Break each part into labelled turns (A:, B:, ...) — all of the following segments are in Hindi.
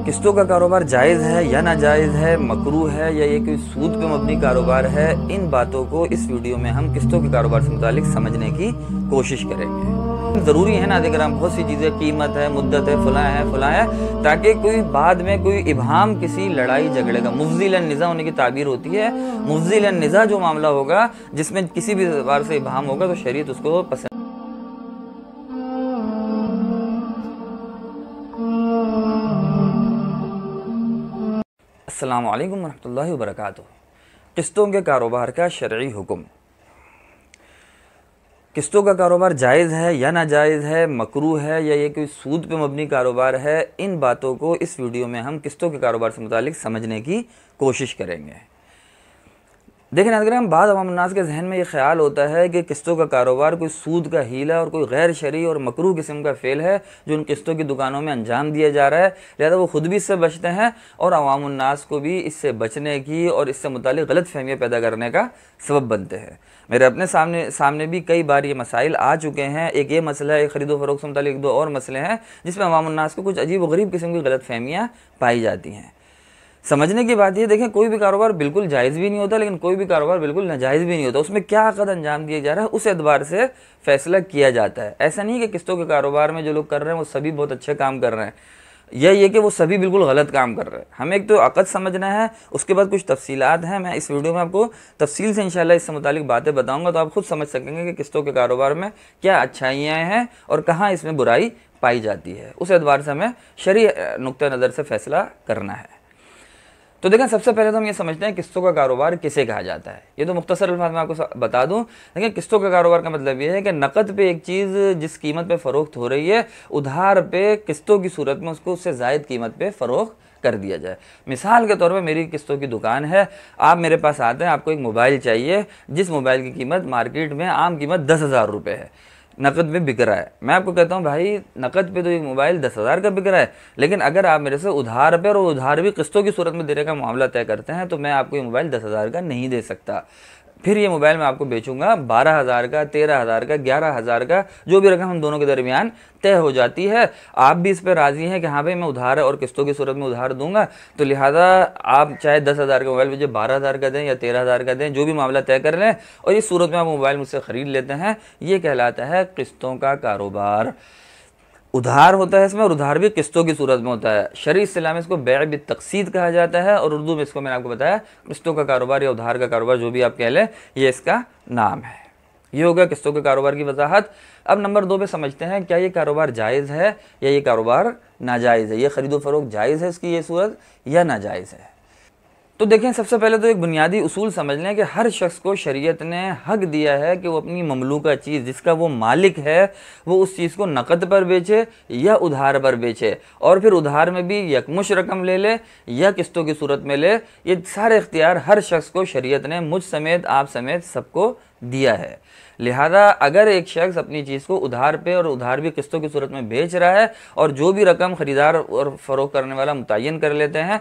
A: किस्तों का कारोबार जायज़ है या नाजायज़ है, मकरूह है या ये कोई सूद पे मबनी कारोबार है, इन बातों को इस वीडियो में हम किस्तों के कारोबार से मुतालिक समझने की कोशिश करेंगे। ज़रूरी है ना नाज़रीन, बहुत सी चीज़ें, कीमत है, मुद्दत है, फलां है, ताकि कोई बाद में कोई इबहाम किसी लड़ाई झगड़े का, मुफ़्ज़िलन निज़ा होने की ताबीर होती है। मुफ़्ज़िलन निज़ा जो मामला होगा जिसमें किसी भी बार से इबहाम होगा तो शरीयत उसको पसंद। अस्सलामु अलैकुम वरहमतुल्लाहि वबरकातुहू। किस्तों के कारोबार का शरई हुक्म। किस्तों का कारोबार जायज़ है या नाजायज़ है, मकरूह है या ये कोई सूद पे मबनी कारोबार है, इन बातों को इस वीडियो में हम किस्तों के कारोबार से मुतालिक समझने की कोशिश करेंगे। देखिए नाज़रीन, बाद अवाम-उन्नास के जहन में ये ख्याल होता है कि किस्तों का कारोबार कोई सूद का हीला और कोई गैर शरई और मकरूह किस्म का फ़ेल है जो उन किस्तों की दुकानों में अंजाम दिया जा रहा है। लिहाजा वो ख़ुद भी इससे बचते हैं और अवाम-उन्नास को भी इससे बचने की और इससे मुतालिक गलत फहमियाँ पैदा करने का सबब बनते हैं। मेरे अपने सामने भी कई बार ये मसाइल आ चुके हैं। एक ये मसला है, एक ख़रीदो फ़रोख्त से मुतालिक दो और मसले हैं जिसमें अवाम-उन्नास को कुछ अजीब व गरीब किस्म की गलत फहमियाँ पाई जाती हैं। समझने की बात ये देखें, कोई भी कारोबार बिल्कुल जायज़ भी नहीं होता, लेकिन कोई भी कारोबार बिल्कुल नाजायज़ भी नहीं होता। उसमें क्या अक़द अंजाम दिया जा रहा है उस एतबार से फ़ैसला किया जाता है। ऐसा नहीं कि किस्तों के कारोबार में जो लोग कर रहे हैं वो सभी बहुत अच्छे काम कर रहे हैं, या ये कि वो सभी बिल्कुल गलत काम कर रहे हैं। हमें एक तो अक़द समझना है, उसके बाद कुछ तफसीलात हैं। मैं इस वीडियो में आपको तफसील से इंशाल्लाह इससे मुतालिक बातें बताऊँगा, तो आप खुद समझ सकेंगे कि किस्तों के कारोबार में क्या अच्छाइयाँ हैं और कहाँ इसमें बुराई पाई जाती है। उस एतबार से हमें शरई नुक्ता नज़र से फ़ैसला करना है। तो देखें, सबसे पहले तो हम ये समझते हैं किस्तों का कारोबार किसे कहा जाता है। ये तो मुख्तसर अल्फाज में आपको बता दूं। देखिए, किस्तों का कारोबार का मतलब ये है कि नकद पे एक चीज़ जिस कीमत पे फ़रोख्त हो रही है, उधार पे किस्तों की सूरत में उसको उससे ज़ायद कीमत पे फ़रोख्त कर दिया जाए। मिसाल के तौर पे मेरी किस्तों की दुकान है, आप मेरे पास आते हैं, आपको एक मोबाइल चाहिए जिस मोबाइल की कीमत मार्केट में आम कीमत 10,000 रुपये है, नकद में बिक रहा है। मैं आपको कहता हूँ भाई, नकद पे तो एक मोबाइल 10,000 का बिक रहा है, लेकिन अगर आप मेरे से उधार पे और उधार भी किस्तों की सूरत में देने का मामला तय करते हैं तो मैं आपको ये मोबाइल 10,000 का नहीं दे सकता। फिर ये मोबाइल मैं आपको बेचूंगा 12,000 का, 13,000 का, 11,000 का, जो भी रकम हम दोनों के दरमियान तय हो जाती है। आप भी इस पर राज़ी हैं कि हाँ भाई मैं उधार और किस्तों की सूरत में उधार दूंगा, तो लिहाजा आप चाहे 10,000 का मोबाइल मुझे 12,000 का दें या 13,000 का दें, जो भी मामला तय कर लें, और इस सूरत में आप मोबाइल मुझसे ख़रीद लेते हैं। ये कहलाता है किस्तों का कारोबार। उधार होता है इसमें, और उधार भी किस्तों की सूरत में होता है। शरई इस्लाम में इसको बैअ बित्तक़सीद कहा जाता है, और उर्दू में इसको मैंने आपको बताया किस्तों का कारोबार या उधार का कारोबार, जो भी आप कह लें, ये इसका नाम है। ये हो गया किस्तों के कारोबार की वजाहत। अब नंबर 2 पे समझते हैं, क्या ये कारोबार जायज़ है या ये कारोबार नाजायज़ है। ये ख़रीदो फ़रोख्त जायज़ है इसकी ये सूरत या नाजायज़ है। तो देखें, सबसे पहले तो एक बुनियादी उसूल समझ लें कि हर शख्स को शरीयत ने हक दिया है कि वो अपनी ममलूका चीज़ जिसका वो मालिक है, वो उस चीज़ को नकद पर बेचे या उधार पर बेचे, और फिर उधार में भी यकमुश रकम ले ले या किस्तों की सूरत में ले। ये सारे इख्तियार हर शख्स को शरीयत ने, मुझ समेत आप समेत, सबको दिया है। लिहाजा अगर एक शख्स अपनी चीज़ को उधार पे और उधार भी किस्तों की सूरत में बेच रहा है, और जो भी रकम ख़रीदार और फ़रोख्त करने वाला मुतय्यन कर लेते हैं,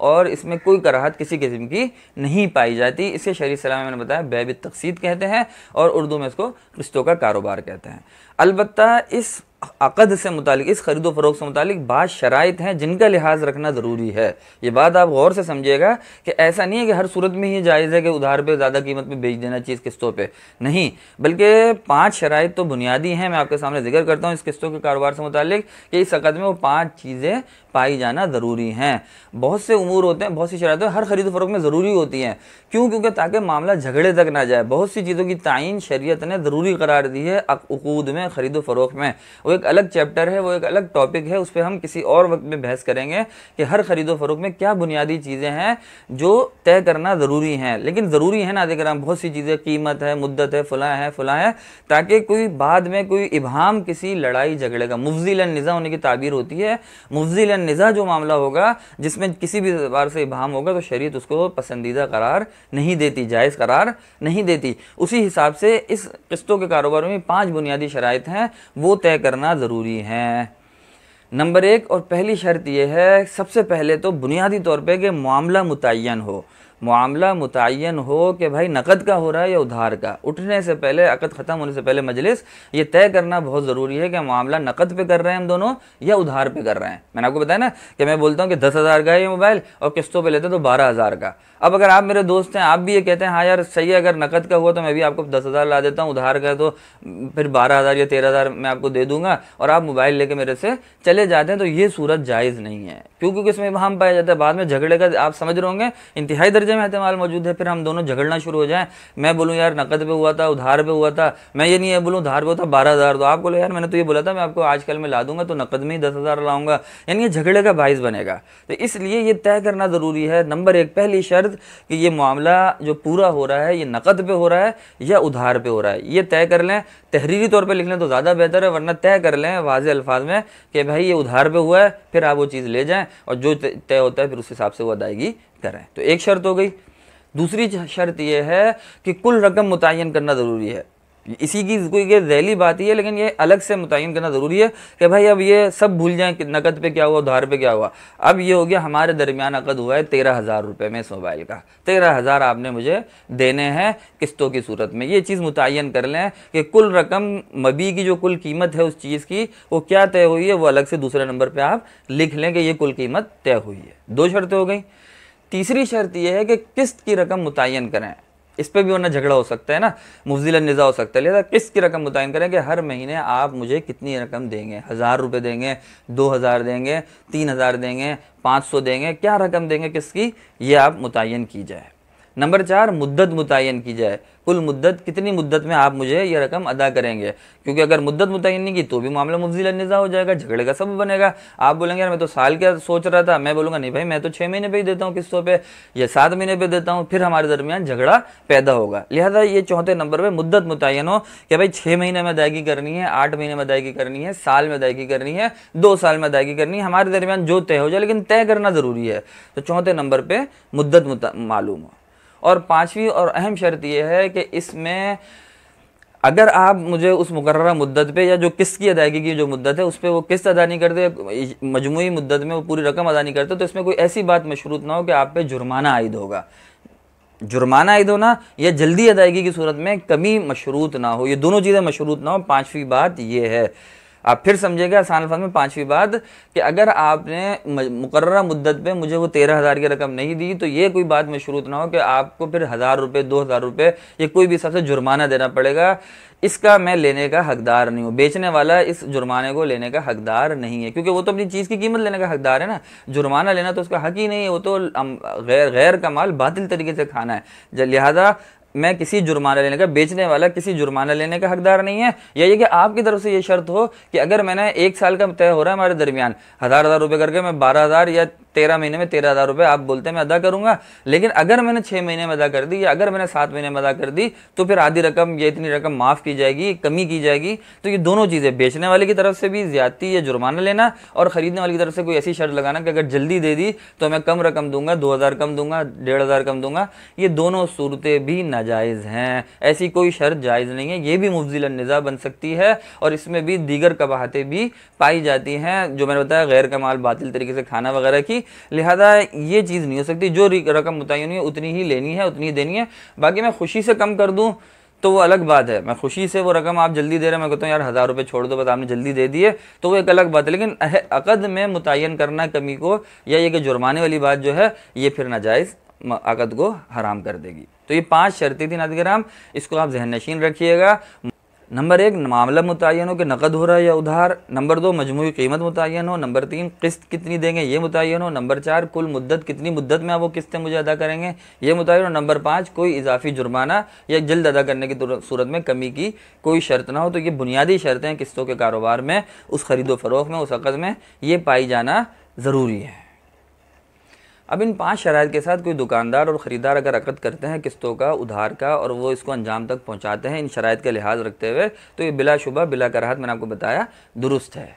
A: और इसमें कोई कराहत किसी किस्म की नहीं पाई जाती। इसे शरई इस्लाम में मैंने बताया बैअ बित्तक़सीद कहते हैं, और उर्दू में इसको किस्तों का कारोबार कहते हैं। अलबत्ता इस अक़द से मुतालिक, इस ख़रीदो फ़रोख्त से मुतालिक बात शराइत हैं जिनका लिहाज रखना ज़रूरी है। ये बात आप गौर से समझिएगा कि ऐसा नहीं है कि हर सूरत में ही जायज़ है कि उधार पे ज़्यादा कीमत पे बेच देना चीज़ किस्तों पे, नहीं, बल्कि 5 शराइत तो बुनियादी हैं। मैं आपके सामने जिक्र करता हूँ इस किस्तों के कारोबार से मुतालिक कि इस अक़द में वो 5 चीज़ें पाई जाना ज़रूरी हैं। बहुत से उमूर होते हैं, बहुत सी शराइत हर ख़रीदो फ़रोख्त में ज़रूरी होती हैं। क्यों? क्योंकि ताकि मामला झगड़े तक ना जाए। बहुत सी चीज़ों की तायीन शरीयत ने ज़रूरी करार दी है उक़ूद में, ख़रीदो फ़रोख्त में। वो एक अलग चैप्टर है, वो एक अलग टॉपिक है, उस पर हम किसी और वक्त में बहस करेंगे कि हर ख़रीदो फ़रोख्त में क्या बुनियादी चीज़ें हैं जो तय करना ज़रूरी हैं। लेकिन ज़रूरी है ना नाज़रीन, बहुत सी चीज़ें, कीमत है, मुद्दत है, फलां है, ताकि कोई बाद में कोई इबहाम किसी लड़ाई झगड़े का, मुफ़्ज़िलन निज़ा होने की ताबीर होती है। मुफ़्ज़िलन निज़ा जो मामला होगा जिसमें किसी भी बार से इबहाम होगा तो शरीयत उसको पसंदीदा करार नहीं देती, जायज़ करार नहीं देती। उसी हिसाब से इस किस्तों के कारोबार में 5 बुनियादी शराइत हैं, वो तय करना ज़रूरी है। नंबर 1 और पहली शर्त यह है, सबसे पहले तो बुनियादी तौर पे कि मामला मुतय्यन हो। मामला मुतय्यन हो कि भाई नकद का हो रहा है या उधार का, उठने से पहले, अक़द ख़त्म होने से पहले मजलिस ये तय करना बहुत ज़रूरी है कि मामला नकद पे कर रहे हैं हम दोनों या उधार पे कर रहे हैं। मैंने आपको बताया ना कि मैं बोलता हूँ कि 10,000 का है ये मोबाइल और किस्तों पे लेते तो 12,000 का। अब अगर आप मेरे दोस्त हैं, आप भी ये कहते हैं हाँ यार सही है, अगर नकद का हुआ तो मैं भी आपको 10,000 ला देता हूँ, उधार का तो फिर 12,000 या 13,000 मैं आपको दे दूंगा, और आप मोबाइल लेके मेरे से चले जाते हैं, तो ये सूरत जायज़ नहीं है, क्योंकि इसमें हम पाया जाता है बाद में झगड़े का, आप समझ रहे होंगे, इंतहाई दर्जे में एहतमाल मौजूद है। फिर हम दोनों झगड़ना शुरू हो जाएं, मैं बोलूँ यार नकद पे हुआ था, उधार पे हुआ था, मैं ये नहीं है बोलूँ उधार पे हुआ था 12,000, तो आप बोले यार मैंने तो ये बोला था मैं आपको आजकल में ला दूंगा, तो नकद में ही 10,000 लाऊंगा, यानी ये झगड़े का बाइस बनेगा। तो इसलिए ये तय करना ज़रूरी है, नंबर एक पहली शर्त कि ये मामला जो पूरा हो रहा है ये नकद पे हो रहा है या उधार पे हो रहा है, ये तय कर लें। तहरीरी तौर पे लिख लें तो ज़्यादा बेहतर है, वरना तय कर लें वाज़े अल्फाज में कि भाई ये उधार पे हुआ है, फिर आप वो चीज़ ले जाएं और जो तय होता है फिर उस हिसाब से वो अदायगी करें। तो एक शर्त हो गई। दूसरी शर्त यह है कि कुल रकम मुतय्यन करना ज़रूरी है। इसी की कोई ये ज़ैली बात ही है, लेकिन ये अलग से मुतय्यन करना ज़रूरी है कि भाई अब ये सब भूल जाएं कि नकद पे क्या हुआ, उधार पे क्या हुआ। अब ये हो गया हमारे दरमियान अक़द हुआ है 13,000 रुपये में इस मोबाइल का, 13,000 आपने मुझे देने हैं किस्तों की सूरत में। ये चीज़ मुतय्यन कर लें कि कुल रकम मबी की जो कुल कीमत है उस चीज़ की वो क्या तय हुई है, वो अलग से दूसरे नंबर पर आप लिख लें कि ये कुल कीमत तय हुई है। दो शर्तें हो गई। तीसरी शर्त यह है कि किस्त की रकम मुतय्यन करें। इस पर भी वरना झगड़ा हो सकता है ना, मुफ़्ज़िलन निज़ा हो सकता है। लिहाजा किस्त की रकम मुतय्यन करें कि हर महीने आप मुझे कितनी रकम देंगे, 1,000 रुपये देंगे, 2,000 देंगे, 3,000 देंगे, 500 देंगे, क्या रकम देंगे किस्त की, ये आप मुतय्यन की जाए। नंबर 4 मुद्दत मुतय्यन की जाए, कुल मुद्दत कितनी मुद्दत में आप मुझे ये रकम अदा करेंगे, क्योंकि अगर मुद्दत मुतय्यन नहीं की तो भी मामला मुफ़्ज़िलन निज़ा हो जाएगा, झगड़े का सबब बनेगा। आप बोलेंगे यार मैं तो साल क्या सोच रहा था, मैं बोलूँगा नहीं भाई मैं तो 6 महीने पे ही देता हूँ किस्तों पे या 7 महीने पे देता हूँ, फिर हमारे दरमियान झगड़ा पैदा होगा। लिहाजा ये चौथे नंबर पर मुद्दत मुतय्यन हो कि भाई 6 महीने में अदायगी करनी है, 8 महीने में अदायगी करनी है, साल में अदायगी करनी है, 2 साल में अदायगी करनी है, हमारे दरमियान जो तय हो जाए, लेकिन तय करना ज़रूरी है। तो चौथे नंबर पर मुद्दत मालूम हो। और पांचवी और अहम शर्त यह है कि इसमें अगर आप मुझे उस मुकर्ररा मुद्दत पे या जो किस्त की अदायगी की जो मुद्दत है उस पर वो किस्त अदा नहीं करते, मजमूई मुद्दत में वो पूरी रकम अदा नहीं करते, तो इसमें कोई ऐसी बात मशरूत ना हो कि आप पे जुर्माना आयद होगा। जुर्माना आयद होना या जल्दी अदायगी की सूरत में कमी मशरूत ना हो, ये दोनों चीज़ें मशरूत ना हो। पाँचवीं बात ये है, आप फिर समझिएगा आसान अल्फाज में, पांचवी बात कि अगर आपने मुकर्ररा मुद्दत पे मुझे वो 13,000 की रकम नहीं दी तो ये कोई बात मशरूत ना हो कि आपको फिर 1,000 रुपये, 2,000 रुपये या कोई भी हिसाब से जुर्माना देना पड़ेगा, इसका मैं लेने का हकदार नहीं हूँ। बेचने वाला इस जुर्माने को लेने का हकदार नहीं है, क्योंकि वो तो अपनी चीज़ की कीमत लेने का हकदार है ना, जुर्माना लेना तो उसका हक ही नहीं है, वो तो गैर का माल बातिल तरीके से खाना है। लिहाजा मैं किसी जुर्माना लेने का, बेचने वाला किसी जुर्माना लेने का हकदार नहीं है। या ये कि आपकी तरफ से ये शर्त हो कि अगर मैंने 1 साल का तय हो रहा है हमारे दरमियान 1,000 रुपये करके मैं 12,000 या 13 महीने में 13,000 रुपये आप बोलते हैं मैं अदा करूंगा, लेकिन अगर मैंने 6 महीने में अदा कर दी या अगर मैंने 7 महीने में अदा कर दी तो फिर आधी रकम या इतनी रकम माफ़ की जाएगी, कमी की जाएगी। तो ये दोनों चीज़ें, बेचने वाले की तरफ से भी ज़्यादती या जुर्माना लेना और ख़रीदने वाले की तरफ से कोई ऐसी शर्त लगाना कि अगर जल्दी दे दी तो मैं कम रकम दूंगा, 2,000 कम दूंगा, 1,500 कम दूंगा, ये दोनों सूरतें भी नाजायज़ हैं। ऐसी कोई शर्त जायज़ नहीं है, ये भी मुफ़्ज़िलन निज़ा बन सकती है और इसमें भी दीगर कबाहतें भी पाई जाती हैं, जो मैंने बताया गैर कमाल बातिल तरीके से खाना वगैरह की। लिहाजा ये चीज़ नहीं हो सकती, जो रकम मुतय्यन है उतनी ही लेनी है, उतनी ही देनी है। बाकी मैं खुशी से कम कर दूँ तो वो अलग बात है, मैं खुशी से वो रकम आप जल्दी दे रहे हैं, मैं कहता हूँ यार 1,000 रुपये छोड़ दो बस, आपने जल्दी दे दिए, तो वो एक अलग बात है। लेकिन अक़द में मुतय्यन करना कमी को या ये कि जुर्माने वाली बात जो है ये फिर नाजायज़ अक़द को हराम कर देगी। तो ये 5 शर्तें थी नाज़रीन, इसको आप ज़हन नशीन रखिएगा। नंबर 1 मामला मुतय्यन हो कि नकद हो रहा है या उधार। नंबर 2 मजमूई कीमत मुतय्यन हो। नंबर 3 किस्त कितनी देंगे ये मुतय्यन हो। नंबर 4 कुल मुद्दत कितनी मुद्दत में आप वो किस्तें मुझे अदा करेंगे ये मुतय्यन हो। नंबर 5 कोई इजाफी जुर्माना या जल्द अदा करने की सूरत में कमी की कोई शर्त ना हो। तो ये बुनियादी शर्तें किस्तों के कारोबार में, उस ख़रीदो फ़रोख्त में, उस अक़द में ये पाई जाना ज़रूरी है। अब इन 5 शराइत के साथ कोई दुकानदार और ख़रीदार अगर अक़द करते हैं किस्तों का, उधार का, और वो इसको अंजाम तक पहुंचाते हैं इन शराइत का लिहाज रखते हुए, तो ये बिलाशुबा बिला कराहत मैंने आपको बताया दुरुस्त है।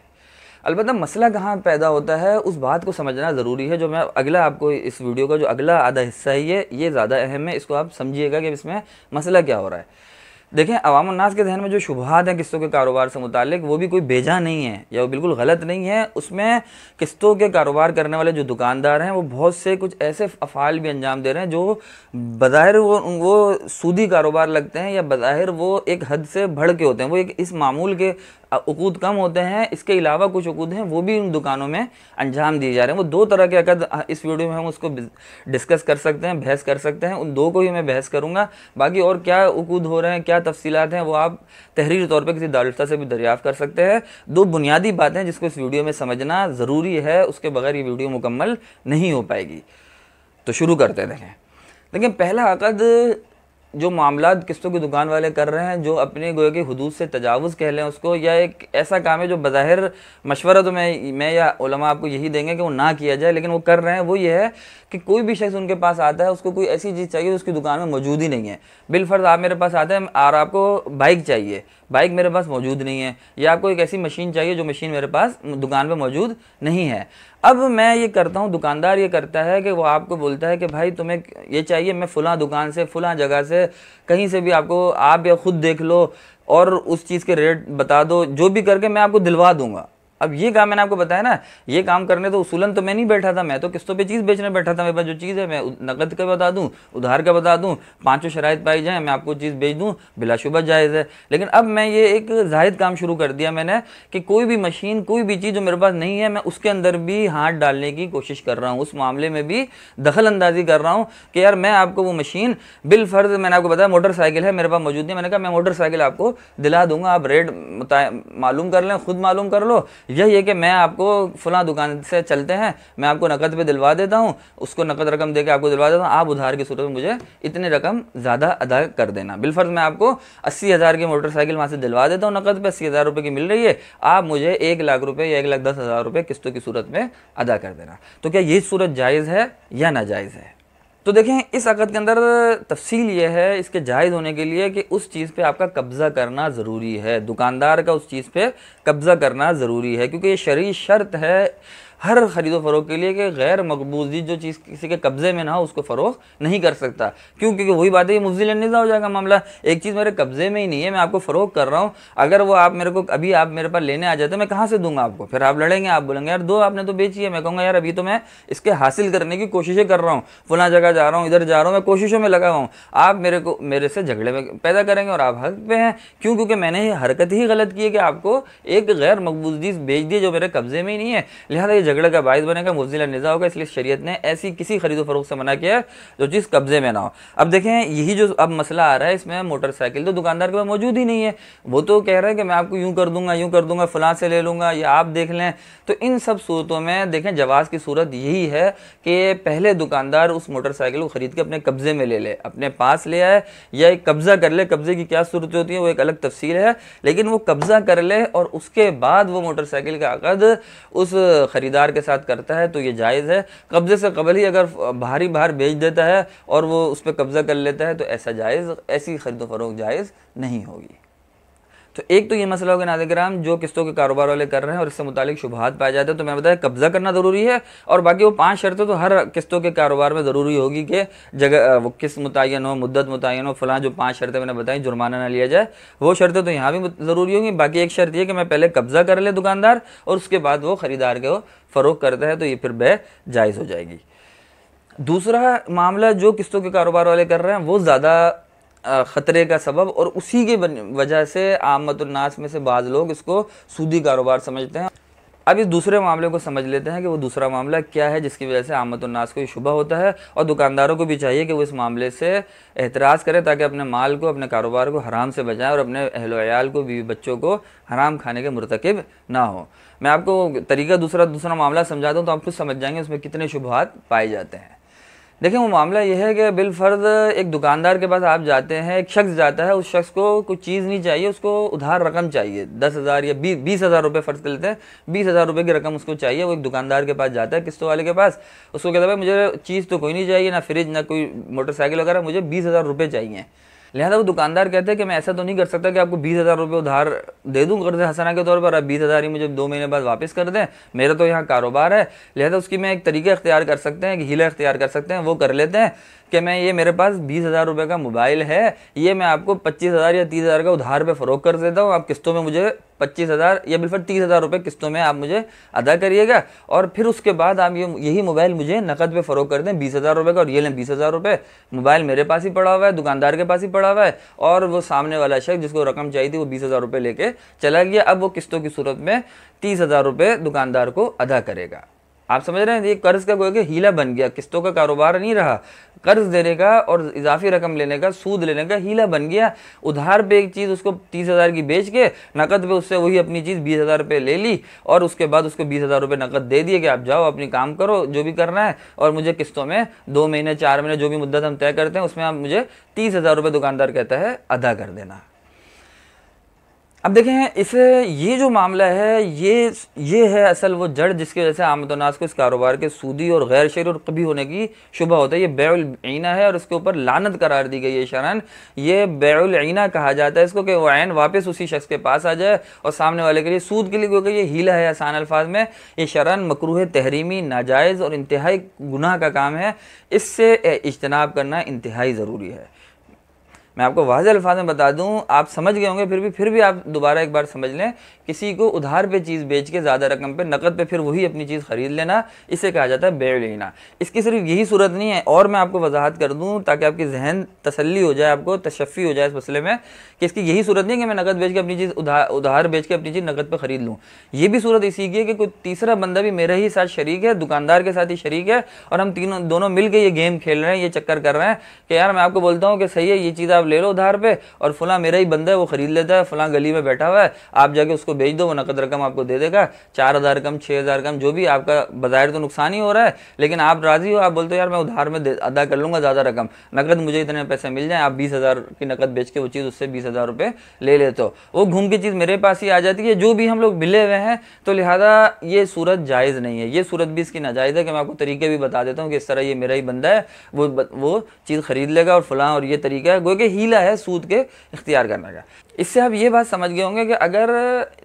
A: अलबत्ता मसला कहाँ पैदा होता है उस बात को समझना ज़रूरी है, जो मैं अगला आपको इस वीडियो का जो अगला आधा हिस्सा है ये ज़्यादा अहम है, इसको आप समझिएगा कि इसमें मसला क्या हो रहा है। देखें, अवाम उन्नास के जहन में जो शुबहात हैं किस्तों के कारोबार से मुतालिक, वो भी कोई बेजा नहीं है या वो बिल्कुल गलत नहीं है। उसमें किस्तों के कारोबार करने वाले जो दुकानदार हैं वो बहुत से कुछ ऐसे अफ़ाल भी अंजाम दे रहे हैं जो बज़ाहिर वो सूदी कारोबार लगते हैं या बज़ाहिर वो एक हद से बढ़ के होते हैं, वो एक इस मामूल के उकूद कम होते हैं। इसके अलावा कुछ उकूद हैं वो भी उन दुकानों में अंजाम दिए जा रहे हैं। वो दो तरह के अकद इस वीडियो में हम उसको डिस्कस कर सकते हैं, बहस कर सकते हैं। उन दो को ही मैं बहस करूंगा। बाकी और क्या उकूद हो रहे हैं, क्या तफसीलात हैं, वो आप तहरीरी तौर पे किसी दारुल से भी दरियाफ्त कर सकते हैं। दो बुनियादी बातें जिसको इस वीडियो में समझना ज़रूरी है, उसके बगैर ये वीडियो मुकम्मल नहीं हो पाएगी। तो शुरू करते हैं। देखें, पहला अकद जो मामलात किस्तों की दुकान वाले कर रहे हैं, जो अपने गोया की हुदूद से तजावुज़ कह लें उसको, या एक ऐसा काम है जो बज़ाहिर मशवरा तो मैं या उलमा आपको यही देंगे कि वो ना किया जाए, लेकिन वो कर रहे हैं। वो ये है कि कोई भी शख्स उनके पास आता है, उसको कोई ऐसी चीज़ चाहिए उसकी दुकान में मौजूद ही नहीं है। बिलफर्ज आप मेरे पास आते हैं और आपको बाइक चाहिए, बाइक मेरे पास मौजूद नहीं है, या आपको एक ऐसी मशीन चाहिए जो मशीन मेरे पास दुकान पे मौजूद नहीं है। अब मैं ये करता हूँ, दुकानदार ये करता है कि वो आपको बोलता है कि भाई तुम्हें ये चाहिए, मैं फ़लाँ दुकान से फ़लाँ जगह से कहीं से भी आपको, आप या खुद देख लो और उस चीज़ के रेट बता दो, जो भी करके मैं आपको दिलवा दूंगा। अब ये काम मैंने आपको बताया ना, ये काम करने तो उसूलन तो मैं नहीं बैठा था, मैं तो किस्तों पे चीज़ बेचने बैठा था। मेरे पास जो चीज़ है मैं नकद का बता दूं, उधार का बता दूं, पांचों शराइत पाई जाए, मैं आपको चीज़ बेच दूं, बिलाशुबा जायज़ है। लेकिन अब मैं ये एक जाहिद काम शुरू कर दिया मैंने कि कोई भी मशीन, कोई भी चीज़ जो मेरे पास नहीं है, मैं उसके अंदर भी हाथ डालने की कोशिश कर रहा हूँ, उस मामले में भी दखल अंदाजी कर रहा हूँ कि यार मैं आपको वो मशीन बिलफर्ज, मैंने आपको बताया मोटरसाइकिल है मेरे पास मौजूद नहीं, मैंने कहा मैं मोटरसाइकिल आपको दिला दूंगा, आप रेट मालूम कर लें, खुद मालूम कर लो। यही है कि मैं आपको फलां दुकान से चलते हैं, मैं आपको नकद पे दिलवा देता हूँ, उसको नकद रकम देके आपको दिलवा देता हूँ, आप उधार की सूरत में मुझे इतनी रकम ज़्यादा अदा कर देना। बिलफर्ज मैं आपको 80,000 की मोटरसाइकिल वहाँ से दिलवा देता हूँ नकद पे, 80,000 रुपये की मिल रही है, आप मुझे 1 लाख रुपये या 1,10,000 रुपये किस्तों की सूरत में अदा कर देना। तो क्या ये सूरत जायज़ है या नाजायज़ है? तो देखें, इस अक़द के अंदर तफसील ये है इसके जायज़ होने के लिए कि उस चीज़ पे आपका कब्ज़ा करना ज़रूरी है, दुकानदार का उस चीज़ पे कब्ज़ा करना ज़रूरी है, क्योंकि ये शरई शर्त है हर ख़रीदो फ़रोख के लिए कि गैर मकबूज़ जो चीज़ किसी के कब्ज़े में ना हो उसको फ़रोख नहीं कर सकता। क्यों? क्योंकि वही बात है, ये मुफ़्ज़िल निज़ा हो जाएगा मामला। एक चीज़ मेरे कब्ज़े में ही नहीं है, मैं आपको फ़रोख कर रहा हूँ, अगर वो आप मेरे को अभी आप मेरे पास लेने आ जाते मैं कहाँ से दूंगा आपको? फिर आप लड़ेंगे, आप बोलेंगे यार दो, आपने तो बेची है। मैं कहूँगा यार अभी तो मैं इसके हासिल करने की कोशिशें कर रहा हूँ, फ़लाँ जगह जा रहा हूँ, इधर जा रहा हूँ, मैं कोशिशों में लगा हूँ। आप मेरे से झगड़े में पैदा करेंगे और आप हक पे हैं। क्यों? क्योंकि मैंने ये हरकत ही गलत की है कि आपको एक गैर मकबूज़ चीज़ बेच दी जो मेरे कब्ज़े में ही नहीं है, लिहाजा ये झगड़े का बायस बनेगा, मुफ़्ज़िल निज़ा होगा। इसलिए शरीयत ने ऐसी किसी खरीदो फरोख्त से मना किया है जो चीज़ कब्जे में ना हो। अब देखें, यही जो अब मसला आ रहा है, इसमें मोटरसाइकिल तो दुकानदार के पास मौजूद ही नहीं है, वो तो कह रहा है कि मैं आपको यूँ कर दूंगा, फलां से ले लूँगा या आप देख लें। तो इन सब सूरतों में देखें, जवाज़ की सूरत यही है कि पहले दुकानदार उस मोटरसाइकिल को ख़रीद के अपने कब्ज़े में ले ले, अपने पास ले आए या एक कब्ज़ा कर ले। कब्ज़े की क्या सूरत होती है वो एक अलग तफसील है, लेकिन वो कब्ज़ा कर ले और उसके बाद वो मोटरसाइकिल का अक़द उस ख़रीदार के साथ करता है तो ये जायज़ है। कब्ज़े से कबल ही अगर बाहर बेच देता है और वो उस पर कब्ज़ा कर लेता है तो ऐसा जायज़, ऐसी ख़रीदो फ़रोख्त जायज़ नहीं होगी। तो एक तो ये मसला होगा नाज़रीन जो किस्तों के कारोबार वाले कर रहे हैं और इससे मुतालिक शुबहात पाए जाते हैं। तो मैं बताया कब्ज़ा करना ज़रूरी है और बाकी वो 5 शर्तें तो हर किस्तों के कारोबार में ज़रूरी होगी कि जगह वो किस्त मुतय्यन हो, मुद्दत मुतय्यन हो, फलां जो 5 शर्तें मैंने बताई, जुर्माना ना लिया जाए, वो शर्तें तो यहाँ भी ज़रूरी होंगी। बाकी एक शर्त ये कि मैं पहले कब्ज़ा कर ले दुकानदार और उसके बाद वो ख़रीदार को फ़रोख्त करता है तो ये फिर बै जायज़ हो जाएगी। दूसरा मामला जो किस्तों के कारोबार वाले कर रहे हैं वो ज़्यादा ख़तरे का सबब और उसी की वजह से आमतुन्नास में से बाज़ लोग इसको सूदी कारोबार समझते हैं। अब इस दूसरे मामले को समझ लेते हैं कि वो दूसरा मामला क्या है जिसकी वजह से आमतुन्नास को ये शुबा होता है, और दुकानदारों को भी चाहिए कि वो इस मामले से एहतराज़ करें ताकि अपने माल को, अपने कारोबार को हराम से बचाएं और अपने अहलो अयाल को, बीवी बच्चों को हराम खाने के मुर्तकिब ना हो। मैं आपको तरीका दूसरा मामला समझा दूँ तो आप खुद समझ जाएंगे उसमें कितने शुबहात पाए जाते हैं। देखिए, वो मामला यह है कि बिलफर्ज एक दुकानदार के पास आप जाते हैं, एक शख्स जाता है, उस शख्स को कुछ चीज़ नहीं चाहिए, उसको उधार रकम चाहिए 10,000 या 20,000 रुपये फ़र्ज़ कर लेते हैं, 20,000 रुपये की रकम उसको चाहिए। वो एक दुकानदार के पास जाता है, किस्तों वाले के पास, उसको कहता है भाई मुझे चीज़ तो कोई नहीं चाहिए, ना फ्रिज ना कोई मोटरसाइकिल वगैरह, मुझे 20,000 रुपये चाहिए। लिहाजा वो दुकानदार कहते हैं कि मैं ऐसा तो नहीं कर सकता कि आपको 20,000 रुपये उधार दे दूँ कर्ज हसना के तौर पर, आप 20,000 ही मुझे 2 महीने बाद वापस कर दें, मेरा तो यहाँ कारोबार है। लिहाजा उसकी मैं एक तरीका इख्तियार कर सकते हैं, एक हीला इख्तियार कर सकते हैं, वो कर लेते हैं कि मैं ये मेरे पास 20,000 रुपये का मोबाइल है, ये मैं आपको 25,000 या 30,000 का उधार पे फ़रोख्त कर देता हूँ, आप किस्तों में मुझे 25,000 या बिल्कुल 30,000 रुपये किस्तों में आप मुझे अदा करिएगा, और फिर उसके बाद आप यही मोबाइल मुझे नकद पे फ़रोख्त कर दें 20,000 रुपये का, और ये लें 20,000 रुपये, मोबाइल मेरे पास ही पड़ा हुआ है, दुकानदार के पास ही पड़ा हुआ है, और वो सामने वाला शख्स जिसको रकम चाहिए थी वो 20,000 रुपये लेके चला गया। अब वो किस्तों की सूरत में 30,000 रुपये दुकानदार को अदा करेगा। आप समझ रहे हैं, ये कर्ज का कोई हीला बन गया, किस्तों का कारोबार नहीं रहा, कर्ज देने का और इजाफी रकम लेने का, सूद लेने का हीला बन गया। उधार पे एक चीज़ उसको 30,000 की बेच के नकद पे उससे वही अपनी चीज़ 20,000 रुपये ले ली, और उसके बाद उसको 20,000 रुपये नकद दे दिए कि आप जाओ अपनी काम करो जो भी करना है, और मुझे किस्तों में 2 महीने 4 महीने जो भी मुद्दत हम तय करते हैं उसमें आप मुझे 30,000 रुपये दुकानदार कहता है अदा कर देना। अब देखें, इसे ये जो मामला है ये है असल वो जड़ जिसकी वजह से आमदनास को इस कारोबार के सूदी और गैर शरई और कभी होने की शुबा होता है। ये बैउल ईना है और इसके ऊपर लानत करार दी गई है शरन। ये बैउल ईना कहा जाता है इसको कि वो ऐन वापस उसी शख्स के पास आ जाए और सामने वाले के लिए सूद के लिए, क्योंकि ये हीला है आसान अल्फाज में। ये शरन मकरूह तहरीमी, नाजायज़ और इंतहाई गुनाह का काम है। इससे इज्तनाब करना इंतहाई ज़रूरी है। मैं आपको वाज़ेह अल्फाज में बता दूं, आप समझ गए होंगे, फिर भी आप दोबारा एक बार समझ लें। किसी को उधार पे चीज़ बेच के ज़्यादा रकम पे नकद पे फिर वही अपनी चीज़ ख़रीद लेना, इसे कहा जाता है बैउल ईना। इसकी सिर्फ यही सूरत नहीं है, और मैं आपको वजाहत कर दूं ताकि आपकी जहन तसल्ली हो जाए, आपको तशफ़ी हो जाए इस मसले में कि इसकी यही सूरत नहीं है कि मैं नकद बेच के अपनी चीज़ उधार बेच के अपनी चीज़ नकद पर ख़रीद लूँ। ये भी सूरत इसी की है कि कोई तीसरा बंदा भी मेरे ही साथ शरीक है, दुकानदार के साथ ही शरीक है, और हम दोनों मिल के ये गेम खेल रहे हैं, ये चक्कर कर रहे हैं कि यार मैं आपको बोलता हूँ कि सही है, ये चीज़ आप ले लो उधार पे, और फलां मेरा ही बंदा है वो ख़रीद लेता है, फलां गली में बैठा हुआ है, आप जाके उसको बेच दो, वो नकद रकम आपको दे देगा, 4,000 कम 6,000 कम जो भी, आपका बज़ाहिर तो नुकसान ही हो रहा है, लेकिन आप राज़ी हो, आप बोलते हो यार मैं उधार में अदा कर लूँगा ज़्यादा रकम, नकद मुझे इतने पैसे मिल जाएँ, आप 20,000 की नकद बेच के वो चीज़ उससे 20,000 रुपये ले लेते हो, वो घूम की चीज़ मेरे पास ही आ जाती है, जो भी हम लोग मिले हुए हैं। तो लिहाजा ये सूरत जायज़ नहीं है, ये सूरत भी इसकी नाजायज़ है कि मैं आपको तरीके भी बता देता हूँ कि इस तरह ये मेरा ही बंदा है, वो चीज़ ख़रीद लेगा और फलां, और ये तरीका है, गोया कि हीला है सूद के इख्तियार करने का। इससे आप ये बात समझ गए होंगे कि अगर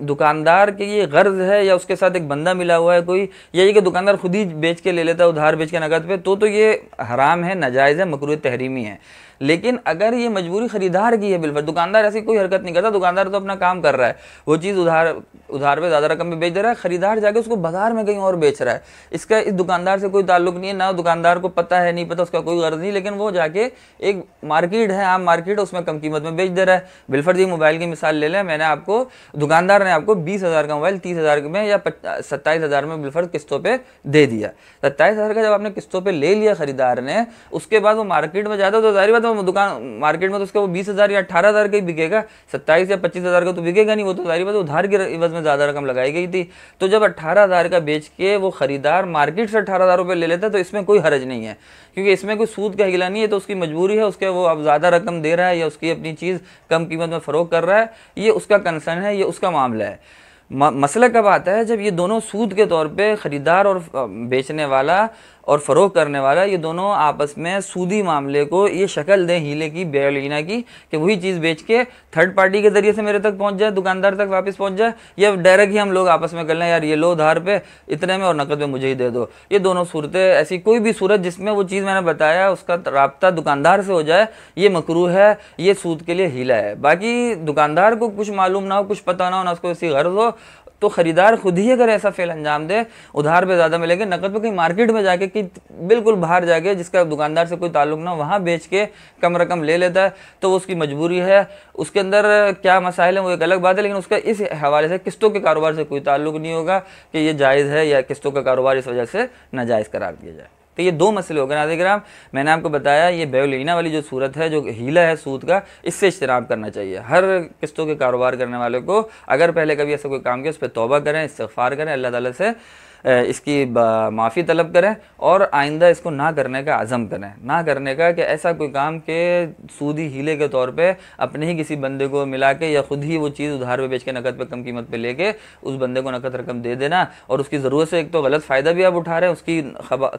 A: दुकानदार के ये गर्ज है या उसके साथ एक बंदा मिला हुआ है कोई, या ये कि दुकानदार खुद ही बेच के ले लेता है उधार बेच के नकद पे, तो ये हराम है, नाजायज़ है, मकरूह तहरीमी है। लेकिन अगर ये मजबूरी खरीदार की है, बिल्कुल दुकानदार ऐसी कोई हरकत नहीं करता, दुकानदार तो अपना काम कर रहा है, वो चीज़ उधार पे ज़्यादा रकम में बेच दे रहा है, खरीदार जाके उसको बाजार में कहीं और बेच रहा है, इसका इस दुकानदार से कोई ताल्लुक नहीं है, ना दुकानदार को पता है, नहीं पता, उसका कोई गर्ज नहीं, लेकिन वो जाके एक मार्केट है, आम मार्केट है, उसमें कम कीमत में बेच दे रहा है। बिलफर्ज ये मोबाइल की मिसाल ले लें, मैंने आपको, दुकानदार ने आपको 20,000 का मोबाइल 30,000 में या 27,000 में बिलफर्ज किस्तों पे दे दिया। 27,000 का जब आपने किस्तों पे ले लिया खरीदार ने, उसके बाद वो मार्केट में जाता तो जाहिर बात है दुकान मार्केट में तो उसका वो 20,000 या 18,000 का ही बिकेगा, 27 या 25,000 का तो बिकेगा नहीं, वो तो जाहिर बात है उधार के इवज में ज़्यादा रकम लगाई गई थी। तो जब 18,000 का बेच के वो खरीदार मार्केट से 18,000 रुपये ले लेता है तो इसमें कोई हरज नहीं है, क्योंकि इसमें कोई सूद का हिला नहीं है, तो उसकी मजबूरी है, उसके वो अब ज़्यादा रकम दे रहा है या उसकी अपनी चीज़ कम कीमत में फ़रोख्त कर रहा है, ये उसका कंसर्न है, ये उसका मामला है। मसला कब आता है, जब ये दोनों सूद के तौर पे खरीदार और बेचने वाला और फ़रोख्त करने वाला, ये दोनों आपस में सूदी मामले को ये शक्ल दें हीले की, बैउल ईना की, कि वही चीज़ बेच के थर्ड पार्टी के ज़रिए से मेरे तक पहुंच जाए, दुकानदार तक वापस पहुंच जाए, या डायरेक्ट ही हम लोग आपस में कर लें यार ये लो उधार पे इतने में और नकद में मुझे ही दे दो। ये दोनों सूरतें, ऐसी कोई भी सूरत जिसमें वो चीज़ मैंने बताया उसका राब्ता दुकानदार से हो जाए, ये मकरूह है, ये सूद के लिए हीला है। बाकी दुकानदार को कुछ मालूम ना हो, कुछ पता ना हो, ना उसको ऐसी गर्ज हो, तो खरीदार खुद ही अगर ऐसा फेल अंजाम दे, उधार पे ज़्यादा मिलेंगे, नकद पे कहीं मार्केट में जाके कि बिल्कुल बाहर जाके जिसका दुकानदार से कोई ताल्लुक ना, वहाँ बेच के कम रकम ले लेता है, तो वो उसकी मजबूरी है। उसके अंदर क्या मसाइल है वो एक अलग बात है, लेकिन उसका इस हवाले से किस्तों के कारोबार से कोई ताल्लुक नहीं होगा कि ये जायज़ है या किस्तों का कारोबार इस वजह से नाजायज़ करार दिया जाए। तो ये दो मसले हो गए नाज़रीन किराम। मैंने आपको बताया ये बैउल ईना वाली जो सूरत है, जो हीला है सूद का, इससे इज्तनाब करना चाहिए हर किस्तों के कारोबार करने वाले को। अगर पहले कभी ऐसा कोई काम किया उस पर तौबा करें, इस्तिग़फ़ार करें, अल्लाह ताला से इसकी माफ़ी तलब करें और आइंदा इसको ना करने का अज़म करें, ना करने का कि ऐसा कोई काम के सूदी हीले के तौर पे अपने ही किसी बंदे को मिला के या ख़ुद ही वो चीज़ उधार पे बेच के नकद पे कम कीमत पे लेके उस बंदे को नकद रकम दे देना और उसकी ज़रूरत से एक तो गलत फ़ायदा भी आप उठा रहे हैं, उसकी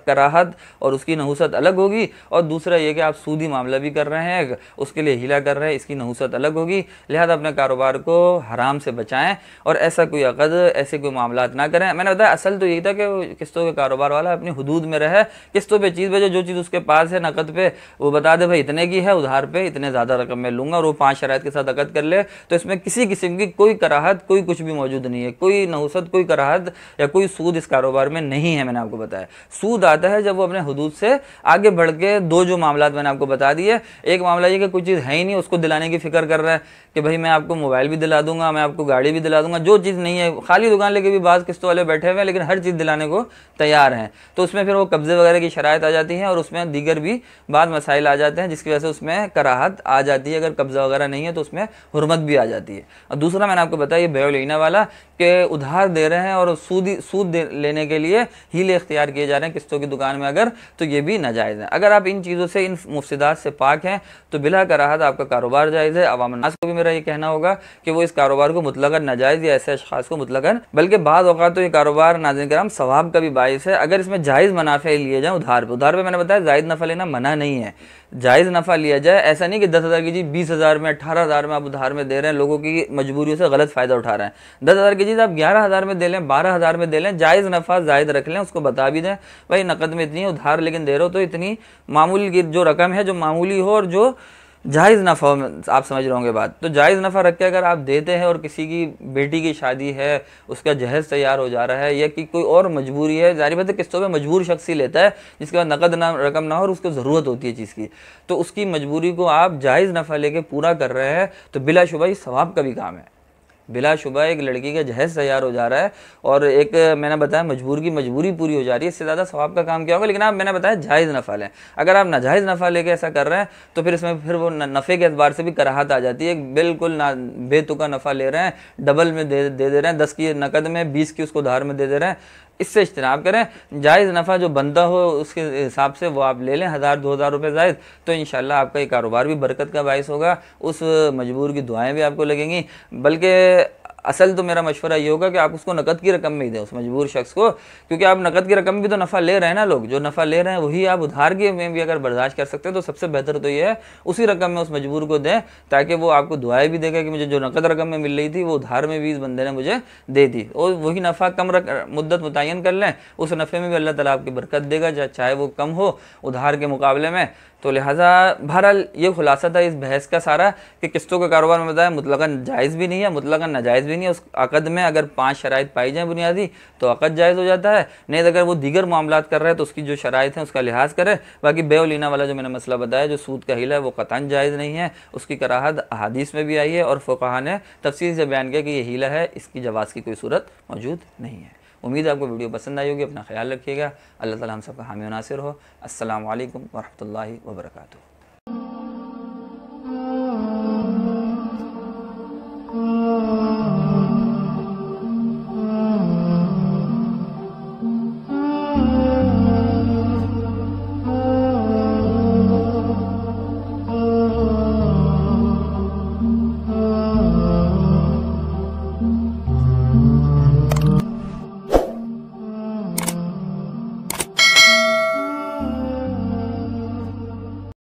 A: कराहत और उसकी नहुसत अलग होगी, और दूसरा ये कि आप सूदी मामला भी कर रहे हैं, उसके लिए हीला कर रहे हैं, इसकी नहुसत अलग होगी। लिहाजा अपने कारोबार को हराम से बचाएं और ऐसा कोई अक़द, ऐसे कोई मामला ना करें। मैंने बताया असल तो यही था कि किस्तों के कारोबार वाला अपनी हुदूद में रहे, किस्तों पे चीज़ भेजे, जो चीज़ उसके पास है नकद पे वो बता दे भाई इतने की है, उधार पे इतने ज़्यादा रकम में लूँगा, और वो 5 शराइत के साथ अक़द कर ले। तो इसमें किसी किस्म की कोई कराहत, कोई कुछ भी मौजूद नहीं है, कोई नहुसत, कोई कराहत या कोई सूद इस कारोबार में नहीं है। मैंने आपको बताया सूद आता है जब वो अपने हुदूद से आगे बढ़ के दो जो मामला मैंने आपको बता दिए। एक मामला ये कि कोई चीज़ है ही नहीं, उसको दिलाने की फिक्र कर रहा है कि भाई मैं आपको मोबाइल भी दिला दूंगा, मैं आपको गाड़ी भी दिला दूंगा, जो चीज़ नहीं है, खाली दुकान लेके भी बाज़ किस्तों वाले बैठे हुए हैं लेकिन हर चीज़ दिलाने को तैयार हैं। तो उसमें फिर वो कब्ज़े वगैरह की शराइत आ जाती हैं और उसमें दीगर भी बाद मसाइल आ जाते हैं जिसकी वजह से उसमें कराहत आ जाती है। अगर कब्ज़ा वगैरह नहीं है तो उसमें हुर्मत भी आ जाती है। और दूसरा मैंने आपको बताया ये बेउल ईना वाला कि उधार दे रहे हैं और सूद लेने के लिए हीले इख्तियार किए जा रहे हैं किस्तों की दुकान में अगर, तो ये भी नाजायज़ है। अगर आप इन चीज़ों से, इन मुफ्सिदात से पाक हैं तो बिला कराहत आपका कारोबार जायज़ है। अवाम नास को भी मेरा ये कहना होगा कि वो इस कारोबार को मुतलकन नाजायज़ या ऐसे अशख़ास को मुतलकन, बल्कि बाद औक़ात तो ये कारोबार नाज़रीन किराम सवाब का भी बाइस है अगर इसमें जायज़ मुनाफ़े लिए जाएँ उधार पे मैंने बताया ज़ायद नफ़ा लेना मना नहीं है, जायज़ नफ़ा लिया जाए। ऐसा नहीं कि 10,000 की चीज़ 20,000 में, 18,000 में आप उधार में दे रहे हैं, लोगों की मजबूरियों से गलत फ़ायदा उठा रहे हैं। 10,000 की चीज़ आप 11,000 में दे लें, 12,000 में दे लें, जायज़ नफ़ा ज़ायद रख लें, उसको बता भी दें भाई नकद में इतनी है, उधार लेकिन दे रहे हो तो इतनी मामूली की जो रकम है जो मामूली हो और जो जायज़ नफ़ा हो, आप समझ रहे होंगे बात। तो जायज़ नफ़ा रख के अगर आप देते हैं और किसी की बेटी की शादी है, उसका जहेज़ तैयार हो जा रहा है या कि कोई और मजबूरी है, ज़ाहिर बात है किस्तों में मजबूर शख्स ही लेता है जिसके बाद नकद रकम ना हो और उसको ज़रूरत होती है चीज़ की, तो उसकी मजबूरी को आप जायज़ नफ़ा लेके पूरा कर रहे हैं तो बिलाशुबा ये सवाब का भी काम है। बिलाशुबा एक लड़की का जहेज़ तैयार हो जा रहा है और एक मैंने बताया मजबूर की मजबूरी पूरी हो जा रही है, इससे ज़्यादा सवाब का काम क्या होगा। लेकिन आप मैंने बताया जायज़ नफ़ा लें। अगर आप नाजायज़ नफ़ा लेके ऐसा कर रहे हैं तो फिर इसमें फिर वो नफ़े के एतबार से भी कराहत आ जाती है। बिल्कुल ना बेतुका नफ़ा ले रहे हैं, डबल में दे दे रहे हैं, 10 की नकद में 20 की उसको उधार में दे रहे हैं, इससे इज्तनाब करें। जायज़ नफ़ा जो बनता हो उसके हिसाब से वो आप ले लें, 1,000-2,000 रुपये ज़ायद, तो इंशाअल्लाह आपका ये कारोबार भी बरकत का बाइस होगा, उस मजबूर की दुआएँ भी आपको लगेंगी। बल्कि असल तो मेरा मशवरा ये होगा कि आप उसको नकद की रकम में ही दें उस मजबूर शख्स को, क्योंकि आप नकद की रकम में भी तो नफ़ा ले रहे हैं ना, लोग जो नफ़ा ले रहे हैं वही आप उधार के में भी अगर बर्दाश्त कर सकते हैं तो सबसे बेहतर तो ये है उसी रकम में उस मजबूर को दें, ताकि वो आपको दुआएं भी देगा कि मुझे जो नकद रकम में मिल रही थी वो उधार में भी इस बंदे ने मुझे दे दी, और वही नफ़ा कम मुद्दत मुतय्यन कर लें, उस नफ़े में भी अल्लाह ताला आपकी बरकत देगा चाहे वो कम हो उधार के मुकाबले में। तो लिहाजा बहरहाल ये खुलासा था इस बहस का सारा कि किस्तों का कारोबार में बताया मुतलकन जायज़ भी नहीं है, मुतलकन नाजायज़ भी नहीं है। उस अक़द में अगर 5 शराइत पाई जाएँ बुनियादी तो अक़द जायज़ हो जाता है, नहीं अगर वो दीगर मामलात कर रहा है तो उसकी जो शराइत हैं उसका लिहाज करे। बाकी बेउल ईना वाला जो मैंने मसला बताया जो सूद का हीला है वो क़तअन जायज़ नहीं है, उसकी कराहत अहादीस में भी आई है और फ़ुक़हा ने तफ़सील से बयान किया कि ये हीला है, इसकी जवाज़ की कोई सूरत मौजूद नहीं है। उम्मीद है आपको वीडियो पसंद आई होगी। अपना ख्याल रखिएगा। अल्लाह ताला हम सबका हामी व नासिर हो। अस्सलामु अलैकुम व रहमतुल्लाहि व बरकातुहू।